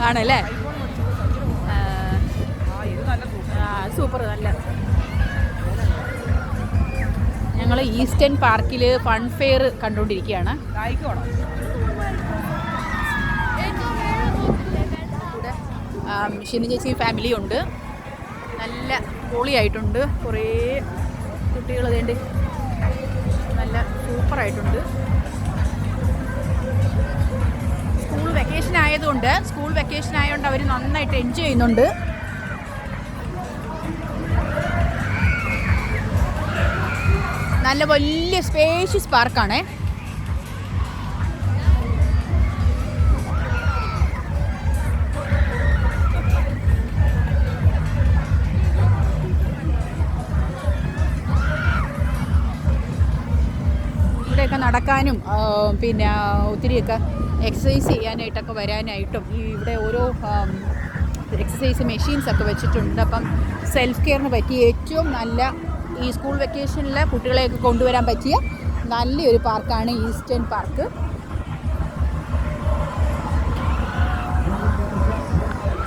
ആണല്ലേ? സൂപ്പർ. നല്ല. ഞങ്ങൾ ഈസ്റ്റേൺ പാർക്കിൽ ഫൺ ഫെയർ കണ്ടുകൊണ്ടിരിക്കുകയാണ്. ഷിനി ചേച്ചി ഫാമിലി ഉണ്ട്. നല്ല പൊളിയായിട്ടുണ്ട്. കുറേ കുട്ടികൾ വേണ്ടി നല്ല സൂപ്പറായിട്ടുണ്ട്. സ്കൂൾ വെക്കേഷൻ ആയതുകൊണ്ട് അവർ നന്നായിട്ട് എൻജോയ് ചെയ്യുന്നുണ്ട്. നല്ല വലിയ സ്പേഷ്യസ് പാർക്കാണേ. ഇവിടെയൊക്കെ നടക്കാനും പിന്നെ ഒത്തിരിയൊക്കെ എക്സസൈസ് ചെയ്യാനായിട്ടൊക്കെ വരാനായിട്ടും ഇവിടെ ഓരോ എക്സസൈസ് മെഷീൻസൊക്കെ വെച്ചിട്ടുണ്ട്. അപ്പം സെൽഫ് കെയറിന് പറ്റിയ ഏറ്റവും നല്ല ഈ സ്കൂൾ വെക്കേഷനിൽ കുട്ടികളെയൊക്കെ കൊണ്ടുവരാൻ പറ്റിയ നല്ലൊരു പാർക്കാണ് ഈസ്റ്റേൺ പാർക്ക്.